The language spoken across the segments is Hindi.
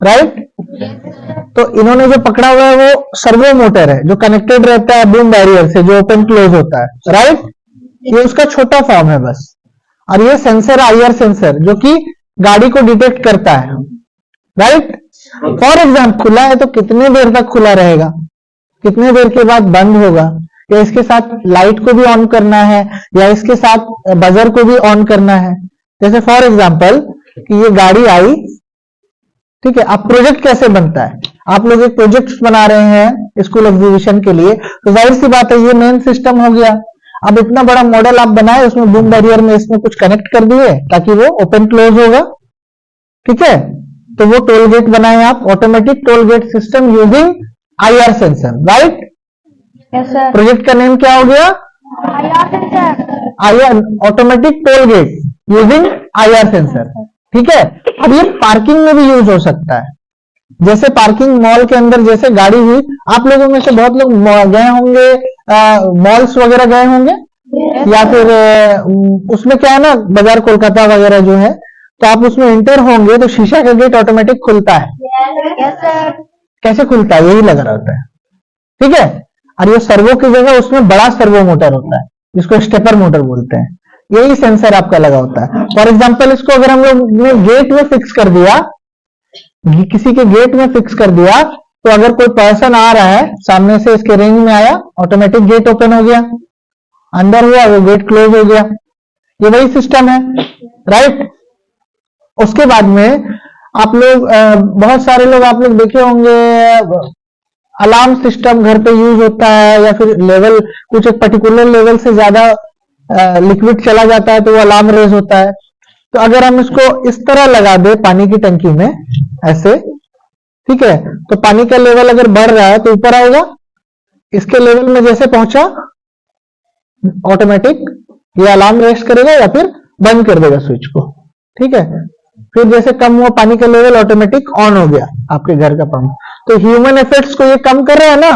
राइट। तो इन्होंने जो पकड़ा हुआ है वो सर्वो मोटर है, जो कनेक्टेड रहता है बूम बैरियर से, जो ओपन क्लोज होता है, राइट। ये उसका छोटा फॉर्म है बस। और ये सेंसर, आईआर सेंसर, जो कि गाड़ी को डिटेक्ट करता है, राइट। फॉर एग्जाम्पल खुला है तो कितने देर तक खुला रहेगा, कितने देर के बाद बंद होगा, या इसके साथ लाइट को भी ऑन करना है, या इसके साथ बजर को भी ऑन करना है। जैसे फॉर एग्जाम्पल कि ये गाड़ी आई, ठीक है। अब प्रोजेक्ट कैसे बनता है, आप लोग एक प्रोजेक्ट बना रहे हैं स्कूल एग्जीबिशन के लिए, तो जाहिर सी बात है ये मेन सिस्टम हो गया। अब इतना बड़ा मॉडल आप बनाए, उसमें बूम बैरियर में इसमें कुछ कनेक्ट कर दिए ताकि वो ओपन क्लोज होगा, ठीक है। तो वो टोल गेट बनाए आप, automatic toll gate system using IR sensor, right. Project का नेम क्या हो गया, IR, automatic toll gate using IR sensor, ठीक है। अब ये पार्किंग में भी यूज हो सकता है। जैसे पार्किंग मॉल के अंदर जैसे गाड़ी हुई, आप लोगों में से बहुत लोग गए होंगे, मॉल्स वगैरह गए होंगे, या फिर उसमें क्या है ना, बाजार कोलकाता वगैरह जो है, तो आप उसमें एंटर होंगे तो शीशा का गेट ऑटोमेटिक खुलता है। कैसे खुलता है, यही लगा रहता है, ठीक है। और ये सर्वो की जगह उसमें बड़ा सर्वो मोटर होता है, जिसको स्टेपर मोटर बोलते हैं, यही सेंसर आपका लगा होता है। फॉर एग्जाम्पल इसको अगर हम लोग ने गेट में फिक्स कर दिया, किसी के गेट में फिक्स कर दिया, तो अगर कोई पर्सन आ रहा है सामने से, इसके रेंज में आया, ऑटोमेटिक गेट ओपन हो गया, अंदर हुआ वो गेट क्लोज हो गया। ये वही सिस्टम है, राइट। उसके बाद में आप लोग बहुत सारे लोग आप लोग देखे होंगे, अलार्म सिस्टम घर पे यूज होता है, या फिर लेवल कुछ एक पर्टिकुलर लेवल से ज्यादा लिक्विड चला जाता है तो वो अलार्म रेज होता है। तो अगर हम इसको इस तरह लगा दे पानी की टंकी में ऐसे, ठीक है, तो पानी का लेवल अगर बढ़ रहा है तो ऊपर आएगा, इसके लेवल में जैसे पहुंचा ऑटोमेटिक ये अलार्म रेस्ट करेगा या फिर बंद कर देगा स्विच को, ठीक है। फिर जैसे कम हुआ पानी का लेवल, ऑटोमेटिक ऑन हो गया आपके घर का पंप। तो ह्यूमन एफर्ट्स को ये कम कर रहा है ना,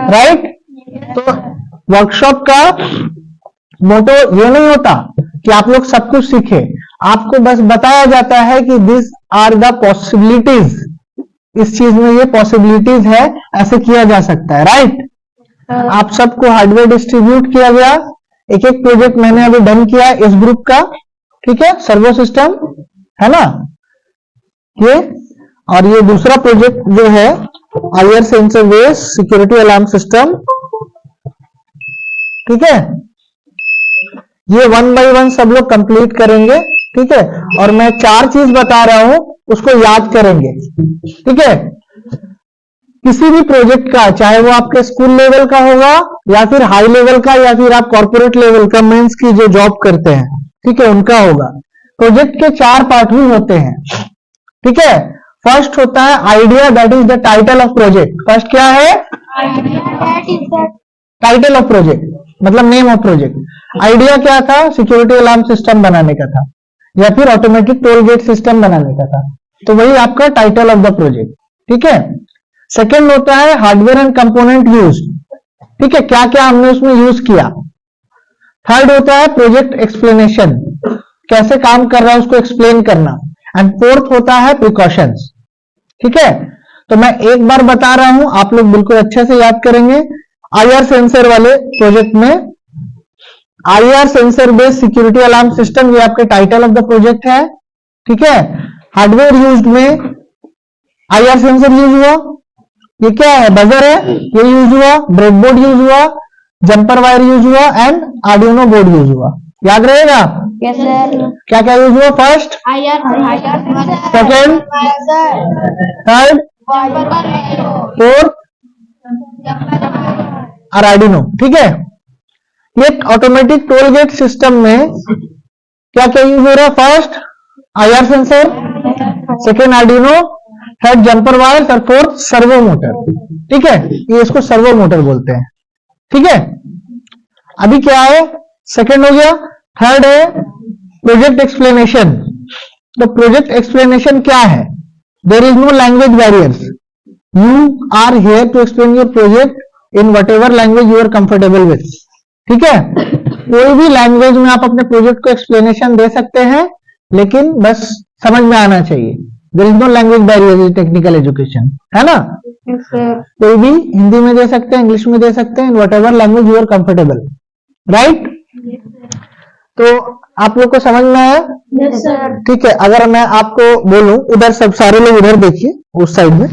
राइट। तो वर्कशॉप का मोटो ये नहीं होता कि आप लोग सब कुछ सीखे, आपको बस बताया जाता है कि दिस आर द पॉसिबिलिटीज, इस चीज में ये पॉसिबिलिटीज है, ऐसे किया जा सकता है, राइट। आप सबको हार्डवेयर डिस्ट्रीब्यूट किया गया, एक एक प्रोजेक्ट मैंने अभी डन किया इस ग्रुप का, ठीक है, सर्वो सिस्टम है ना ये। और ये दूसरा प्रोजेक्ट जो है IR sensor based security alarm system, ठीक है। ये 1 बाय 1 सब लोग कंप्लीट करेंगे, ठीक है। और मैं 4 चीज बता रहा हूं, उसको याद करेंगे, ठीक है। किसी भी प्रोजेक्ट का, चाहे वो आपके स्कूल लेवल का होगा या फिर हाई लेवल का, या फिर आप कॉर्पोरेट लेवल का मेंस की जो जॉब करते हैं, ठीक है, उनका होगा। प्रोजेक्ट के 4 पार्ट ही होते हैं, ठीक है। फर्स्ट होता है idea, that is the title of project. First क्या है, टाइटल ऑफ प्रोजेक्ट, मतलब नेम ऑफ प्रोजेक्ट। आइडिया क्या था, सिक्योरिटी अलार्म सिस्टम बनाने का था, या फिर ऑटोमेटिक टोल गेट सिस्टम बनाने का था, तो वही आपका टाइटल ऑफ द प्रोजेक्ट, ठीक है। सेकेंड होता है हार्डवेयर एंड कंपोनेंट यूज, ठीक है, क्या क्या हमने उसमें यूज किया। थर्ड होता है प्रोजेक्ट एक्सप्लेनेशन, कैसे काम कर रहा है उसको एक्सप्लेन करना। एंड फोर्थ होता है प्रिकॉशंस, ठीक है। तो मैं एक बार बता रहा हूं, आप लोग बिल्कुल अच्छे से याद करेंगे। आईआर सेंसर वाले प्रोजेक्ट में IR sensor based security alarm system, ये आपके टाइटल ऑफ द प्रोजेक्ट है, ठीक है। हार्डवेयर यूज में आईआर सेंसर यूज हुआ, ये क्या है, बजर है, ये यूज हुआ। ब्रेडबोर्ड यूज हुआ, जंपर वायर यूज हुआ, एंड आर्डिनो बोर्ड यूज हुआ। याद रहेगा? Yes sir. क्या क्या यूज हुआ? फर्स्ट, सेकेंड, थर्ड, फोर्थ और आर्डिनो, ठीक है। ये ऑटोमेटिक टोल गेट सिस्टम में क्या क्या यूज हो रहा है? First IR sensor, second Arduino, third jumper wire और फोर्थ सर्वो मोटर, ठीक है। ये इसको सर्वो मोटर बोलते हैं, ठीक है। अभी क्या है, सेकेंड हो गया। थर्ड है प्रोजेक्ट एक्सप्लेनेशन। तो प्रोजेक्ट एक्सप्लेनेशन क्या है? There is no language barriers, you are here to explain your project in whatever language you are comfortable with, ठीक है। कोई भी लैंग्वेज में आप अपने प्रोजेक्ट को एक्सप्लेनेशन दे सकते हैं, लेकिन बस समझ में आना चाहिए, there is no language barrier in technical education, है ना। कोई भी हिंदी में दे सकते हैं, इंग्लिश में दे सकते हैं, whatever language you are comfortable, right. तो आप लोग को समझ में आया? ठीक है। अगर मैं आपको बोलूं, उधर सब सारे लोग उधर देखिए, उस साइड में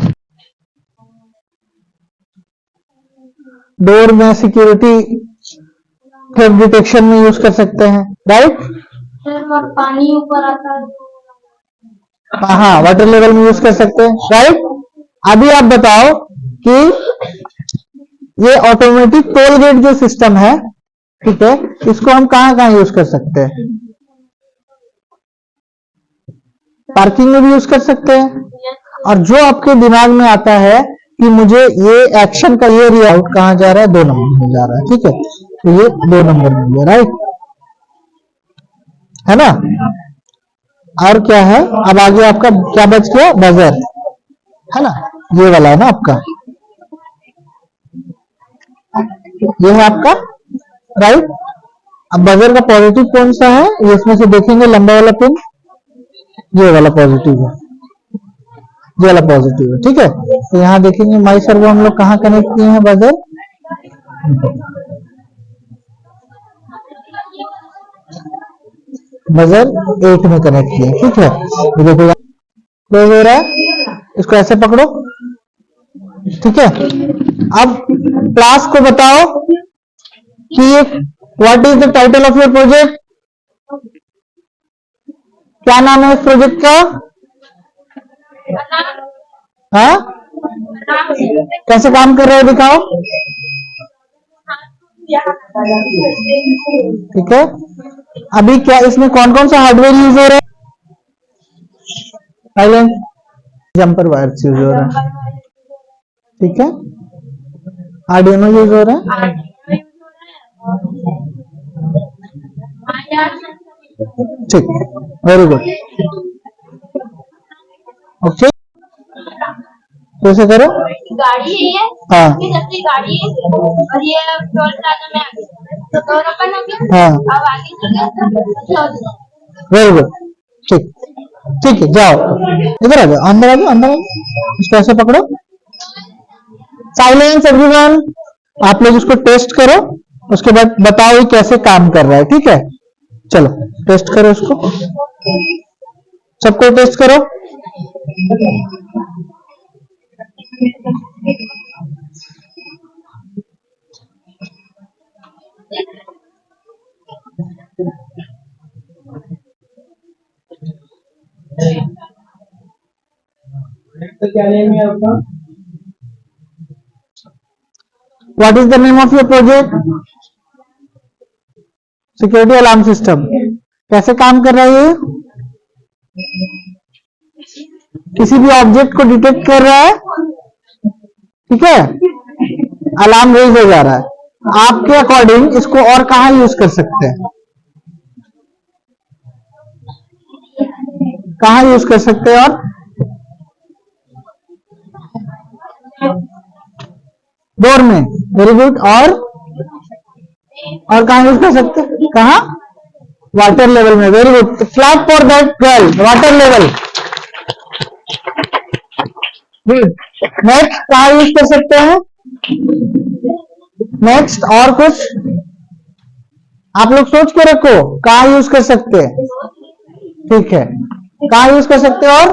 डोर में सिक्योरिटी थेफ्ट डिटेक्शन में यूज कर सकते हैं, राइट। पानी ऊपर आता है, हाँ, वाटर लेवल में यूज कर सकते हैं, राइट। अभी आप बताओ कि ये ऑटोमेटिक टोल गेट जो सिस्टम है, ठीक है, इसको हम कहां कहां यूज कर सकते हैं? पार्किंग में भी यूज कर सकते हैं। और जो आपके दिमाग में आता है कि मुझे ये एक्शन का ये रिआउट कहां जा रहा है, 2 नंबर में जा रहा है, ठीक है, तो ये 2 नंबर में गया, राइट, है ना। और क्या है, अब आगे आपका क्या बच गया? बजर, है ना, ये वाला है ना आपका, ये है आपका, राइट। अब बजर का पॉजिटिव कौन सा है, ये इसमें से देखेंगे, लंबा वाला पिन, ये वाला पॉजिटिव है, ये वाला पॉजिटिव है, ठीक है। तो यहाँ देखेंगे माई सर्वो हम लोग कहाँ कनेक्ट किए हैं बजर, बजर 8 में कनेक्ट किए, ठीक है। ये देखो क्लोज हो रहा है, इसको ऐसे पकड़ो, ठीक है। अब क्लास को बताओ कि what is the title of your project, क्या नाम है इस प्रोजेक्ट का? हाँ, कैसे काम कर रहे हो दिखाओ, ठीक है। अभी क्या इसमें कौन कौन सा हार्डवेयर यूज हो रहा है? जंपर वायर्स यूज हो रहा है, ठीक है। आर्डिनो यूज हो रहा है, ठीक, वेरी गुड, ओके। कैसे करो? गाड़ी है, हाँ, गाड़ी है और ये टोल प्लाजा में आ गई, तो दोनों का नंबर, हाँ, अब आगे चले, वेरी गुड, ठीक, ठीक है। जाओ इधर आ जाओ, अंदर आ जाओ, अंदर आ जाओ, इसको ऐसे पकड़ो, साइलेंस एवरीवन। आप लोग इसको टेस्ट करो, उसके बाद बताओ कैसे काम कर रहा है, ठीक है। चलो टेस्ट करो इसको, सबको टेस्ट करो। तो क्या नेम है आपका? What is the name of your project? Security alarm system. कैसे काम कर रहा है ये? किसी भी ऑब्जेक्ट को डिटेक्ट कर रहा है, ठीक है, अलार्म रेज हो जा रहा है। आपके अकॉर्डिंग इसको और कहां यूज कर सकते हैं, कहां यूज कर सकते हैं? और डोर में, वेरी गुड। और कहां यूज कर सकते हैं? कहां? वाटर लेवल में, very good, clap for that girl, water level, good. Next कहां यूज कर सकते हैं? नेक्स्ट और कुछ आप लोग सोच के रखो, कहां यूज कर सकते हैं, ठीक है, कहां यूज कर सकते हो? और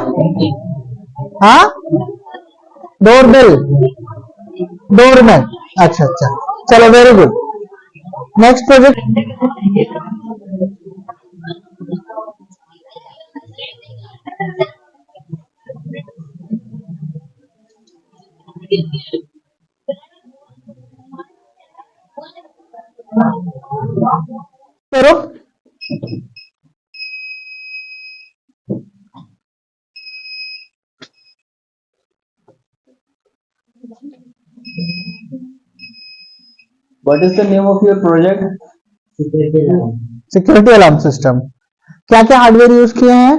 हाँ, डोरबेल, डोर में, अच्छा अच्छा, चलो वेरी गुड। नेक्स्ट प्रोजेक्ट, करो। What is the name of your project? Security alarm system. क्या क्या हार्डवेयर यूज किए हैं?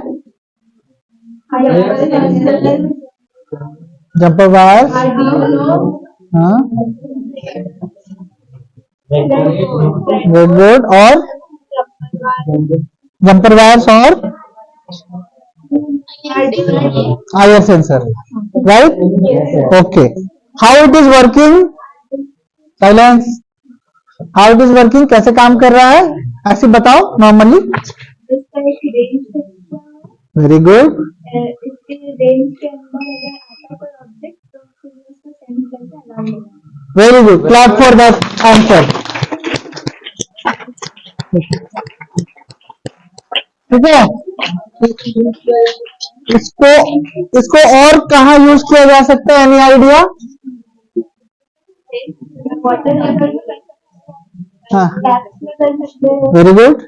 जंपर वायर, हाँ, ब्रेडबोर्ड और जंपर वायर्स और IR sensor, right? Okay. How it is working? Silence. How it is working? कैसे काम कर रहा है ऐसे बताओ normally. Very good. Very good. Clap for that answer. ठीक है. इसको और कहाँ यूज किया जा सकता है? Any idea? हाँ. Very good.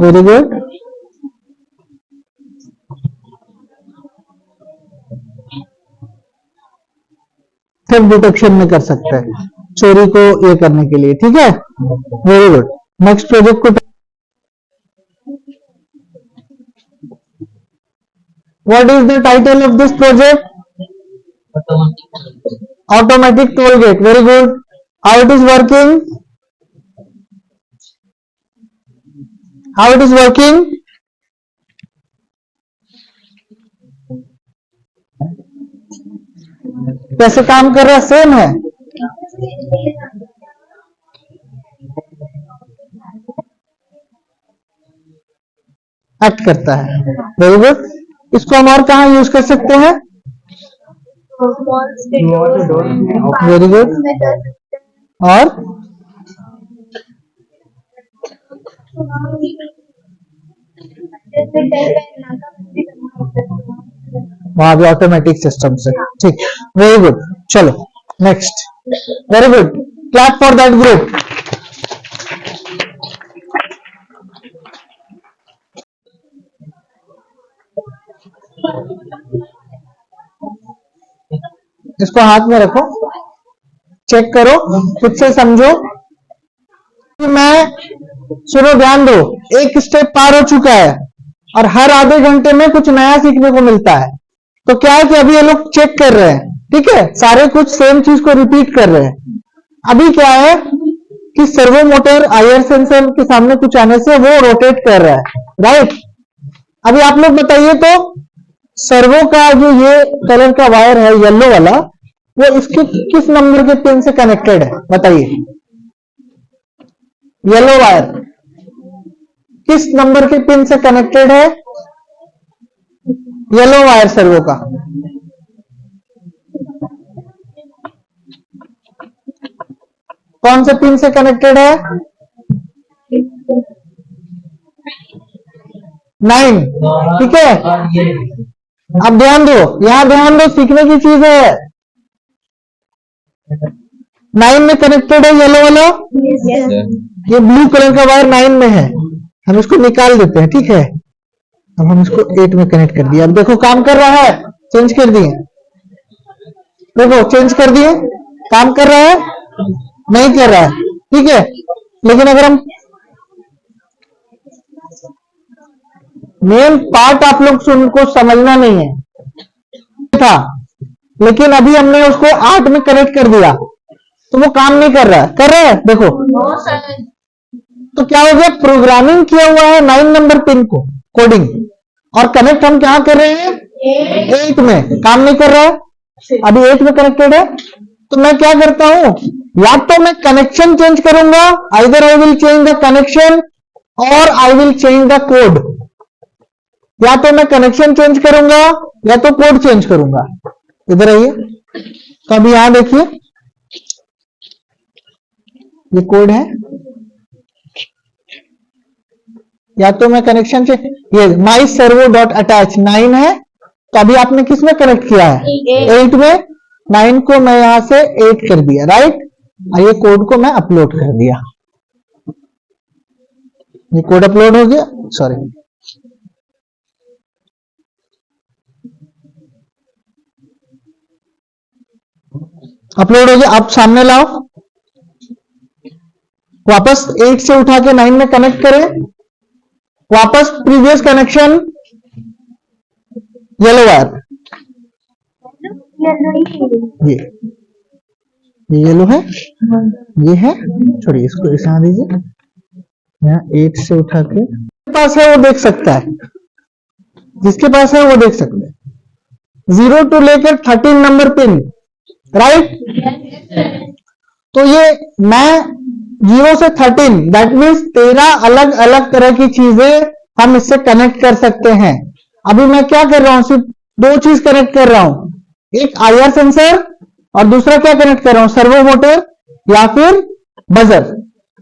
Very good. Theft detection में कर सकते हैं, चोरी को ये करने के लिए. ठीक है. Very good. नेक्स्ट प्रोजेक्ट को what is the title of this project? Automatic toll gate. Very good. How it is working? How it is working? कैसे काम कर रहा है? सेम है. एक्ट करता है. Very good. इसको हम और कहाँ यूज कर सकते हैं? Very good. और वहां भी ऑटोमेटिक सिस्टम से. ठीक. Very good. चलो next. Very good. Clap for that group. इसको हाथ में रखो, चेक करो, खुद से समझो. मैं सुनो, ध्यान दो. एक स्टेप पार हो चुका है और हर आधे घंटे में कुछ नया सीखने को मिलता है. तो क्या है कि अभी ये लोग चेक कर रहे हैं. ठीक है. सारे कुछ सेम चीज को रिपीट कर रहे हैं. अभी क्या है कि सर्वो मोटर IR सेंसर के सामने कुछ आने से वो रोटेट कर रहा है. राइट. अभी आप लोग बताइए तो सर्वो का जो ये कलर का वायर है येलो वाला, वो इसके किस नंबर के पिन से कनेक्टेड है? बताइए. येलो वायर किस नंबर के पिन से कनेक्टेड है? येलो वायर सर्वो का कौन से पिन से कनेक्टेड है? 9. ठीक है. अब ध्यान दो, यहां ध्यान दो, सीखने की चीज है. 9 में कनेक्टेड है येलो वाला. ये ब्लू कलर का वायर 9 में है. हम इसको निकाल देते हैं. ठीक है. अब हम इसको 8 में कनेक्ट कर दिया. अब देखो काम कर रहा है. चेंज कर दिए. देखो चेंज कर दिए. काम कर रहा है? नहीं कर रहा है. ठीक है. लेकिन अगर हम मेन पार्ट आप लोग को समझना नहीं है था, लेकिन अभी हमने उसको 8 में कनेक्ट कर दिया तो वो काम नहीं कर रहा है. कर रहा है? देखो. तो क्या हो गया? प्रोग्रामिंग किया हुआ है 9 नंबर पिन को, कोडिंग, और कनेक्ट हम क्या कर रहे हैं? 8 में. काम नहीं कर रहा है. अभी 8 में कनेक्टेड है. तो मैं क्या करता हूं? या तो मैं कनेक्शन चेंज करूंगा, either I will change the connection और I will change the code. या तो मैं कनेक्शन चेंज करूंगा या तो कोड चेंज करूंगा. इधर आइए. तो अभी यहां देखिए, ये कोड है. या तो मैं कनेक्शन से, ये माई सर्वो डॉट अटैच 9 है. तो अभी आपने किस में कनेक्ट किया है? 8 में. 9 को मैं यहां से 8 कर दिया. राइट. और ये कोड को मैं अपलोड कर दिया. ये कोड अपलोड हो गया. सॉरी, अपलोड हो गया. आप सामने लाओ, वापस 8 से उठा के 9 में कनेक्ट करें. वापस प्रीवियस कनेक्शन, येलो वायर. ये येलो है, ये है. छोड़िए इसको, इसे यहां दीजिए. यहाँ 8 से उठा के पास है वो देख सकता है, जिसके पास है वो देख सकता है। 0 to लेकर 13 नंबर पिन, राइट। तो ये मैं 0 से 13 दैट मीन्स 13 अलग अलग तरह की चीजें हम इससे कनेक्ट कर सकते हैं। अभी मैं क्या कर रहा हूं, सिर्फ दो चीज कनेक्ट कर रहा हूं, एक आईआर सेंसर और दूसरा क्या कनेक्ट कर रहा हूं, सर्वो मोटर या फिर बजर।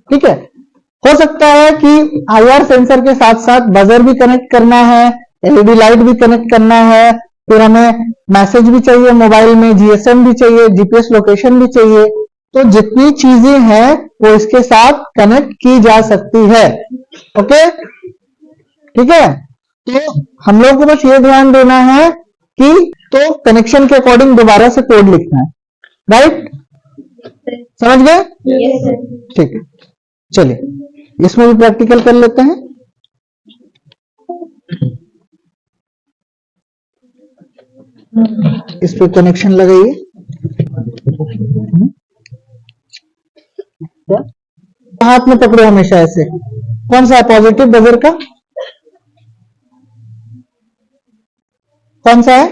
ठीक है, हो सकता है कि आईआर सेंसर के साथ साथ बजर भी कनेक्ट करना है, एलईडी लाइट भी कनेक्ट करना है, फिर हमें मैसेज भी चाहिए मोबाइल में, जीएसएम भी चाहिए, जीपीएस लोकेशन भी चाहिए। तो जितनी चीजें हैं वो इसके साथ कनेक्ट की जा सकती है। ओके, ठीक है। तो हम लोग को बस ये ध्यान देना है कि तो कनेक्शन के अकॉर्डिंग दोबारा से कोड लिखना है, राइट। समझ गए? ठीक है, चलिए इसमें भी प्रैक्टिकल कर लेते हैं। इस पे कनेक्शन लगाइए। हाथ में पकड़ो हमेशा ऐसे। कौन सा है पॉजिटिव बजर का? कौन सा है?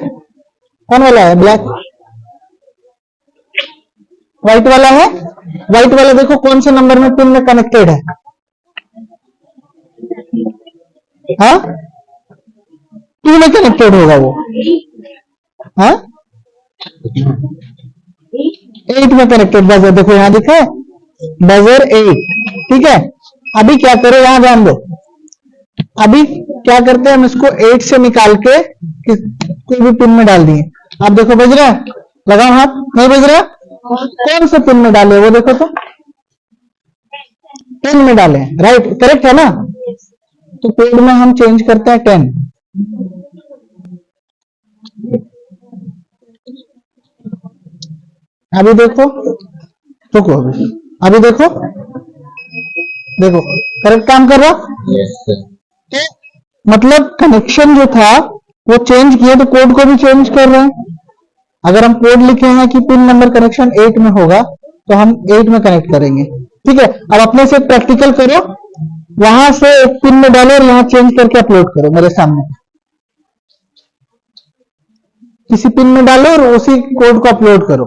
कौन वाला है? ब्लैक, व्हाइट वाला है। व्हाइट वाला देखो कौन से नंबर में पिन में कनेक्टेड है। हाँ, 2 में कनेक्टेड होगा वो। हाँ, 8 में कनेक्टेड बजर, देखो यहां लिखा है बजर 8। ठीक है, अभी क्या करो, यहां ध्यान दो। अभी क्या करते हैं, हम इसको 8 से निकाल के कोई भी पिन में डाल दिए। अब देखो बज रहा है, लगाओ हाथ, नहीं बज रहा। कौन से पिन में डाले वो देखो तो, 10 में डाले, राइट, करेक्ट है ना। तो कोड में हम चेंज करते हैं 10। अभी देखो, रुको अभी देखो, देखो करेक्ट काम कर रहा। तो मतलब कनेक्शन जो था वो चेंज किए, तो कोड को भी चेंज कर रहे हैं। अगर हम कोड लिखे हैं कि पिन नंबर कनेक्शन 8 में होगा तो हम 8 में कनेक्ट करेंगे। ठीक है, अब अपने से प्रैक्टिकल करो, वहां से एक पिन में डालो और यहां चेंज करके अपलोड करो मेरे सामने। किसी पिन में डालो और उसी कोड को अपलोड करो।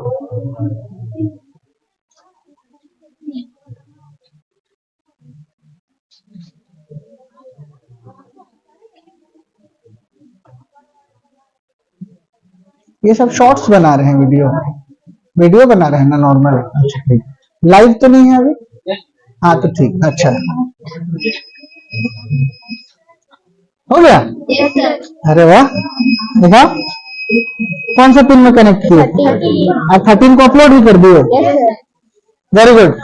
ये सब शॉर्ट्स बना रहे हैं, वीडियो बना रहे हैं ना, नॉर्मल। अच्छा ठीक, लाइव तो नहीं है अभी। हाँ तो ठीक, अच्छा हो गया। अरे वाह, देखा कौन सा पिन में कनेक्ट किए, आप 13 को अपलोड भी कर दिए। Very good.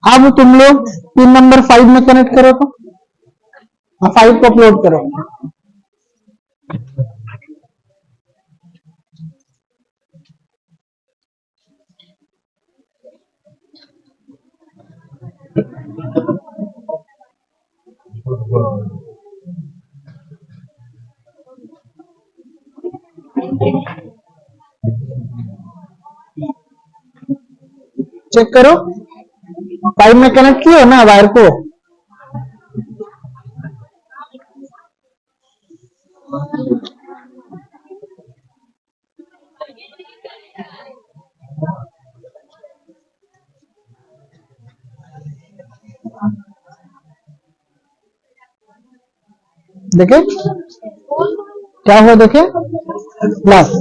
अब तुम लोग पिन नंबर 5 में कनेक्ट करो, तो 5 को अपलोड करो। चेक करो, 5 में कनेक्ट किया ना वायर को। देखे क्या हुआ, देखे प्लस।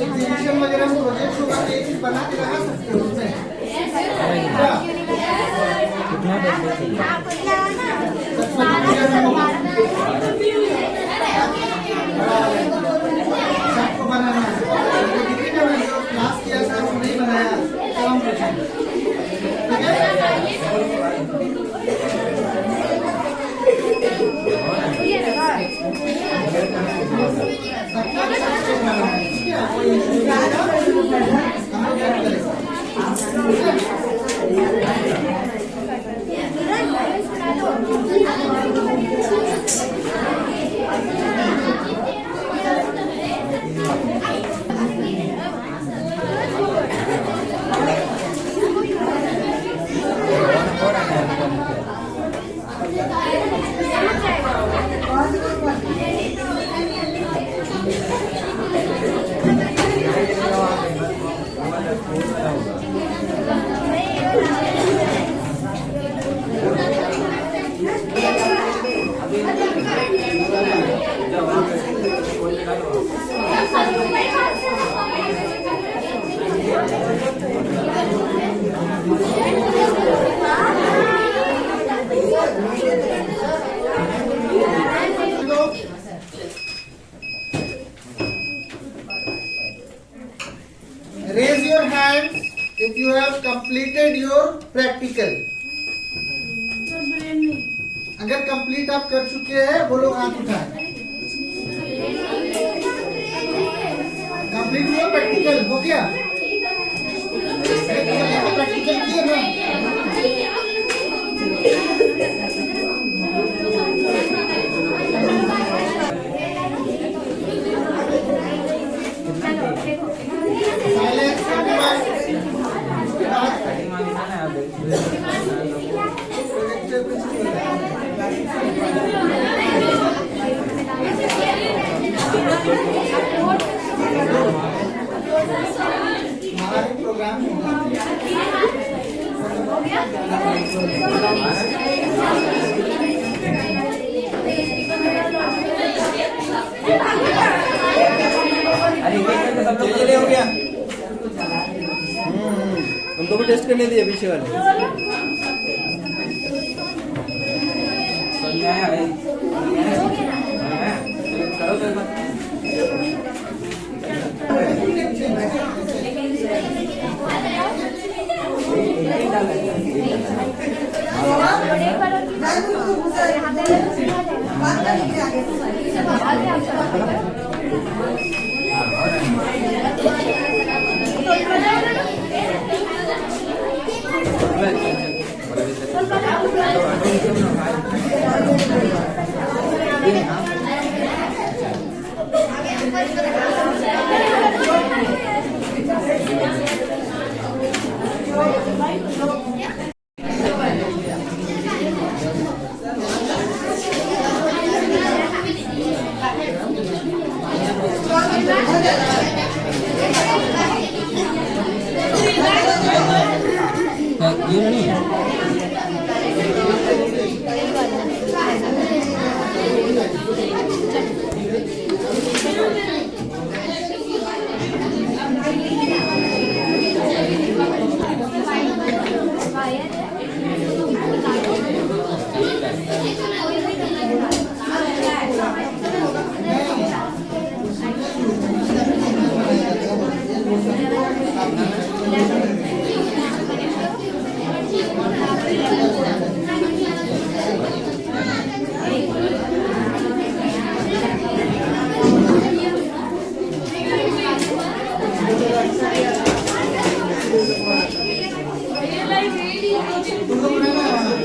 एग्जीबिशन वगैरह में प्रोजेक्ट होगा तो ये चीज बना के लगा सकते हो उसमें। सबको बनाना है, क्लास किया था वो नहीं बनाया, काम पूछेंगे, ठीक है? Raise your hands if you have completed your practical. अगर कंप्लीट आप कर चुके हैं बोलो हाथ उठाएं। कंप्लीट हुआ प्रैक्टिकल हो गया? प्रैक्टिकल किए ना? प्रोग्राम चलिए हो गया। हमको भी टेस्ट करने दिए पीछे वाले। वायर है तुमको बनाना है?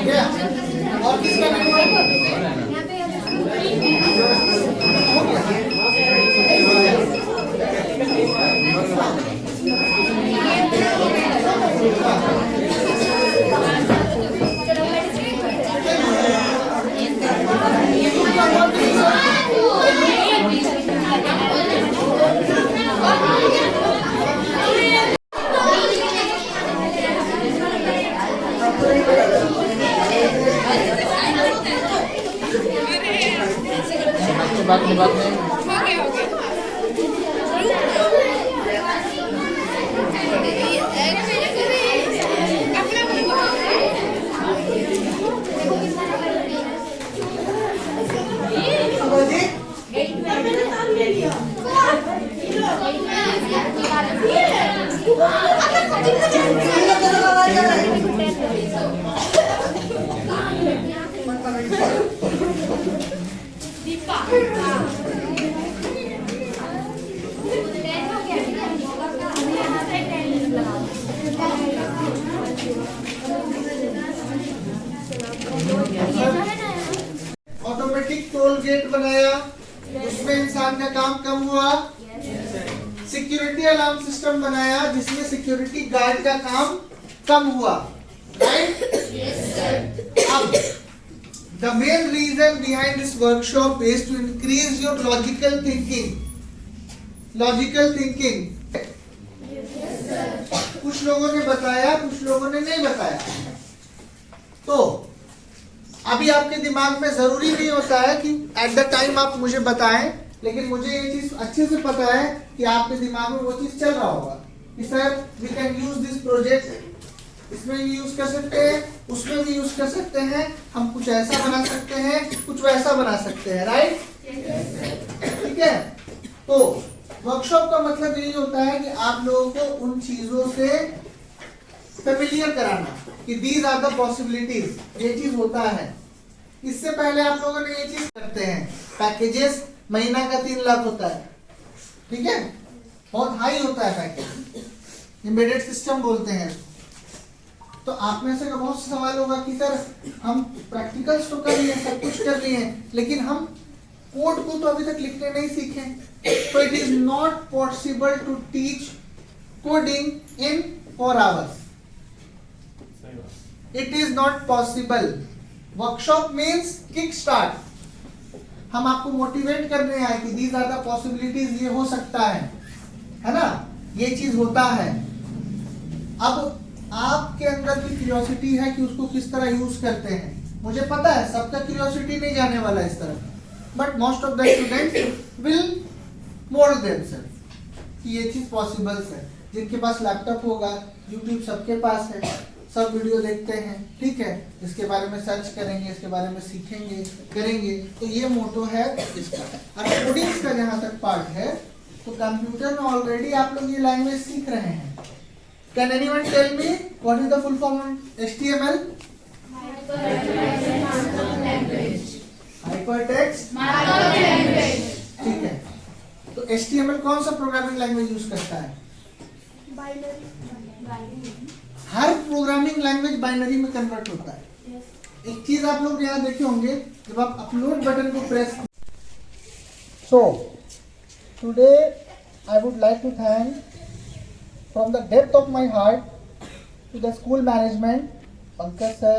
क्या? और किसका नहीं हुआ? बात नहीं ऑटोमेटिक टोल गेट बनाया, उसमें इंसान का काम कम हुआ। सिक्योरिटी अलार्म सिस्टम बनाया जिसमें सिक्योरिटी गार्ड का काम कम हुआ, राइट? अब the main reason behind this workshop is to increase your logical thinking. Logical thinking कुछ लोगों ने बताया, कुछ लोगों ने नहीं बताया। तो अभी आपके दिमाग में जरूरी नहीं होता है कि एट द टाइम आप मुझे बताएं, लेकिन मुझे ये चीज अच्छे से पता है कि आपके दिमाग में वो चीज चल रहा होगा कि sir we can use this project, इसमें भी यूज कर सकते हैं, उसमें भी यूज कर सकते हैं, हम कुछ ऐसा बना सकते हैं, कुछ वैसा बना सकते हैं, राइट? ठीक है। तो वर्कशॉप का मतलब यही होता है कि आप लोगों को उन चीजों से फेमिलियर कराना कि दीज आर द पॉसिबिलिटीज, ये चीज होता है। इससे पहले आप लोगों ने ये चीज करते हैं, पैकेजेस महीना का 3 लाख होता है, ठीक है, बहुत हाई होता है पैकेज, एम्बेडेड सिस्टम बोलते हैं। तो आप में से बहुत से सवाल होगा कि सर हम प्रैक्टिकल्स तो कर लिए, सब कुछ कर लिए, लेकिन हम कोड को तो अभी तक लिखने नहीं सीखे। तो it is not possible to teach coding in 4 hours. It is not possible. Workshop means kick start. हम आपको मोटिवेट करने आए कि these are the possibilities, ये हो सकता है ना, ये चीज होता है। अब आपके अंदर भी क्यूरियोसिटी है कि उसको किस तरह यूज करते हैं। मुझे पता है सबका क्यूरियोसिटी नहीं जाने वाला इस तरफ, but most of the students will mould themselves कि ये चीज पॉसिबल है। जिनके पास लैपटॉप होगा, यूट्यूब सबके पास है, सब वीडियो देखते हैं, ठीक है, इसके बारे में सर्च करेंगे, इसके बारे में सीखेंगे, करेंगे। तो ये मोटो है इसका। और कोडिंग्स का जहां तक पार्ट है, तो कंप्यूटर में ऑलरेडी आप लोग ये लैंग्वेज सीख रहे हैं। Can anyone tell me what is the full form HTML? Hypertext markup language, ठीक है। तो HTML कौन सा प्रोग्रामिंग लैंग्वेज यूज करता है? हर प्रोग्रामिंग लैंग्वेज बाइनरी में कन्वर्ट होता है, एक चीज आप लोग यहाँ देखे होंगे जब आप अपलोड बटन को press so today I would like to thank from the depth of my heart to the school management Pankaj sir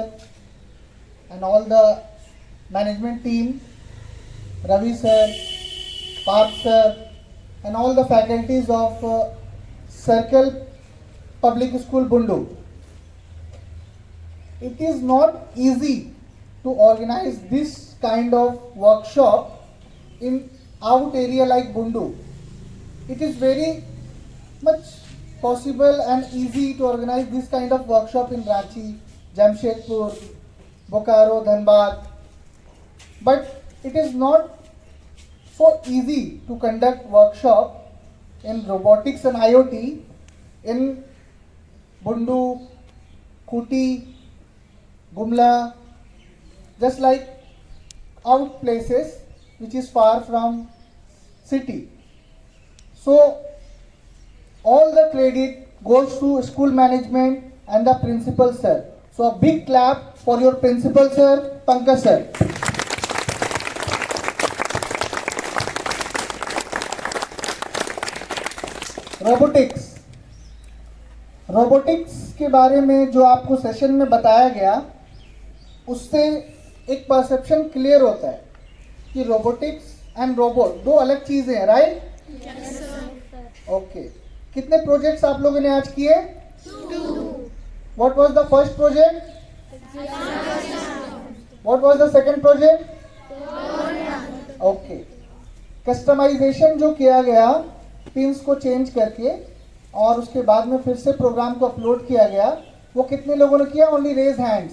and all the management team Ravi sir, Parth sir, and all the faculties of Circle Public School Bundu. It is not easy to organize this kind of workshop in out area like Bundu. It is very much possible and easy to organize this kind of workshop in Ranchi, Jamshedpur, Bokaro, Dhanbad. But it is not so easy to conduct workshop in robotics and IoT in Bundu, Khuti, Gumla, just like out places which is far from city. So all the credit goes to school management and the principal sir. So a big clap for your principal sir, Pankaj sir. Robotics के बारे में जो आपको सेशन में बताया गया उससे एक परसेप्शन क्लियर होता है कि रोबोटिक्स एंड रोबोट दो अलग चीजें हैं, राइट? ओके, कितने प्रोजेक्ट्स आप लोगों ने आज किए? 2. What was the first project? What was the second project? Okay, customization जो किया गया पिन्स को चेंज करके और उसके बाद में फिर से प्रोग्राम को अपलोड किया गया, वो कितने लोगों ने किया? Only raise hands.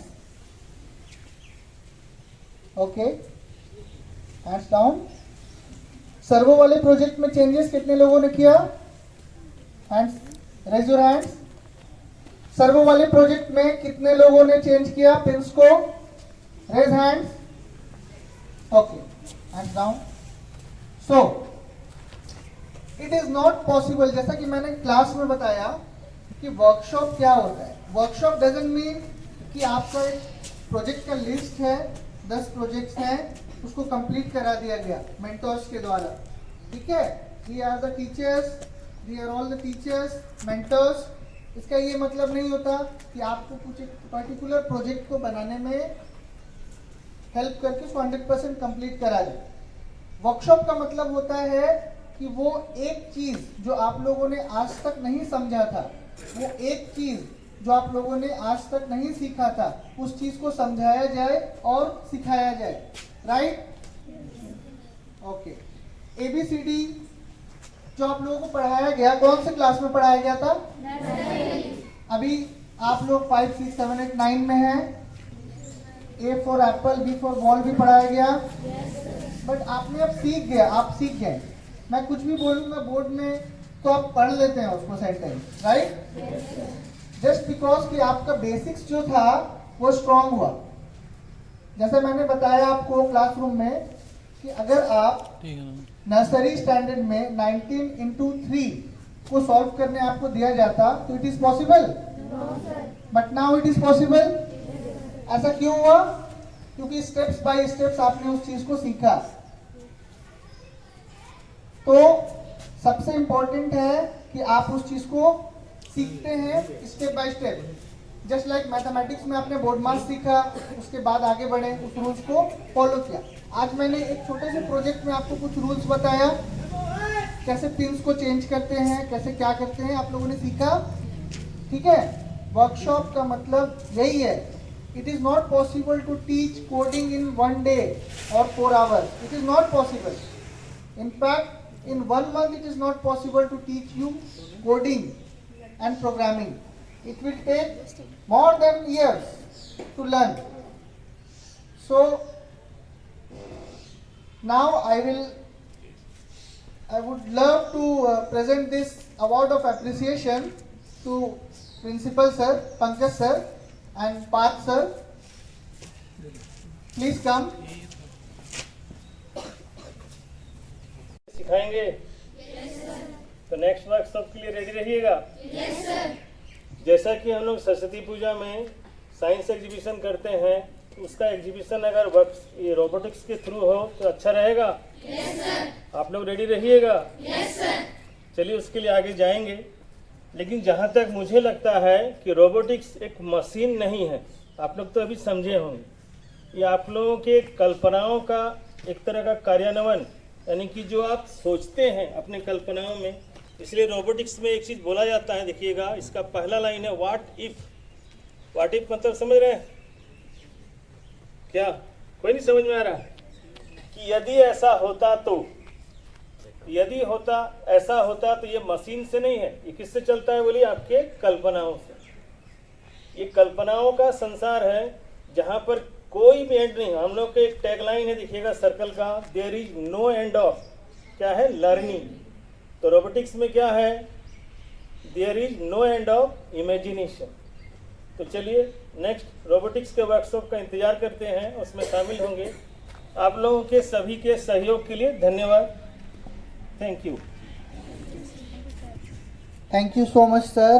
Okay, hands down. Servo वाले प्रोजेक्ट में चेंजेस कितने लोगों ने किया? Hands, raise your hands. Servo वाले प्रोजेक्ट में कितने लोगों ने चेंज किया पिन्स को? Raise hands. Okay, hands down. So it is not possible, जैसा कि मैंने क्लास में बताया कि वर्कशॉप क्या होता है. वर्कशॉप डजंट मीन कि आपका एक प्रोजेक्ट का लिस्ट है, 10 प्रोजेक्ट्स हैं, उसको कंप्लीट करा दिया गया मेंटर्स के द्वारा. ठीक है, we are the teachers, we are all the teachers, mentors. इसका ये मतलब नहीं होता कि आपको कुछ एक पर्टिकुलर प्रोजेक्ट को बनाने में हेल्प करके उसको 100% कंप्लीट करा दे. वर्कशॉप का मतलब होता है कि वो एक चीज जो आप लोगों ने आज तक नहीं समझा था, वो एक चीज जो आप लोगों ने आज तक नहीं सीखा था, उस चीज को समझाया जाए और सिखाया जाए, राइट? ओके, ABCD जो आप लोगों को पढ़ाया गया, कौन से क्लास में पढ़ाया गया था? अभी आप लोग 5, 6, 7, 8, 9 में हैं. A for Apple, B for ball भी पढ़ाया गया. बट आपने अब सीख गया, आप सीख गए. मैं कुछ भी बोलूंगा बोर्ड में तो आप पढ़ लेते हैं उसको सेंटेंस, राइट? जस्ट बिकॉज कि आपका बेसिक्स जो था वो स्ट्रांग हुआ. जैसे मैंने बताया आपको क्लासरूम में कि अगर आप नर्सरी स्टैंडर्ड में 19 × 3 को सॉल्व करने आपको दिया जाता तो it is possible, but now it is possible. ऐसा क्यों हुआ? क्योंकि स्टेप्स बाय स्टेप्स आपने उस चीज को सीखा. तो सबसे इंपॉर्टेंट है कि आप उस चीज को सीखते हैं step by step. Just like mathematics में आपने बोर्ड मास सीखा, उसके बाद आगे बढ़े, उस रूल्स को फॉलो किया. आज मैंने एक छोटे से प्रोजेक्ट में आपको कुछ रूल्स बताया, कैसे पिन्स को चेंज करते हैं, कैसे क्या करते हैं, आप लोगों ने सीखा. ठीक है, वर्कशॉप का मतलब यही है. It is not possible to teach coding in 1 day or 4 hours. It is not possible. In fact, in 1 month it is not possible to teach you coding and programming. It will take more than years to learn. So now I would love to present this award of appreciation to Principal Sir, Pankaj Sir and Parth Sir. Please come. सिखाएंगे? तो नेक्स्ट वर्क सबके लिए रेडी रहिएगा. जैसा कि हम लोग सरस्वती पूजा में साइंस एग्जीबिशन करते हैं, उसका एग्जीबिशन अगर ये रोबोटिक्स के थ्रू हो तो अच्छा रहेगा। आप लोग रेडी रहिएगा। चलिए उसके लिए आगे जाएंगे। लेकिन जहाँ तक मुझे लगता है कि रोबोटिक्स एक मशीन नहीं है, आप लोग तो अभी समझे होंगे। ये आप लोगों के कल्पनाओं का एक तरह का कार्यान्वयन, यानी कि जो आप सोचते हैं अपने कल्पनाओं में। इसलिए रोबोटिक्स में एक चीज़ बोला जाता है, देखिएगा इसका पहला लाइन है व्हाट इफ। व्हाट इफ मतलब समझ रहे हैं क्या? कोई नहीं समझ में आ रहा कि यदि ऐसा होता तो, यदि ऐसा होता तो ये मशीन से नहीं है, ये किससे चलता है? बोलिए, आपके कल्पनाओं से। ये कल्पनाओं का संसार है जहां पर कोई भी एंड नहीं है। हम लोग के एक टैगलाइन है, देखिएगा सर्कल का, there is no end of क्या है? लर्निंग। तो रोबोटिक्स में क्या है? There is no end of imagination. तो चलिए नेक्स्ट रोबोटिक्स के वर्कशॉप का इंतजार करते हैं, उसमें शामिल होंगे। आप लोगों के सभी के सहयोग के लिए धन्यवाद। Thank you. Thank you so much sir.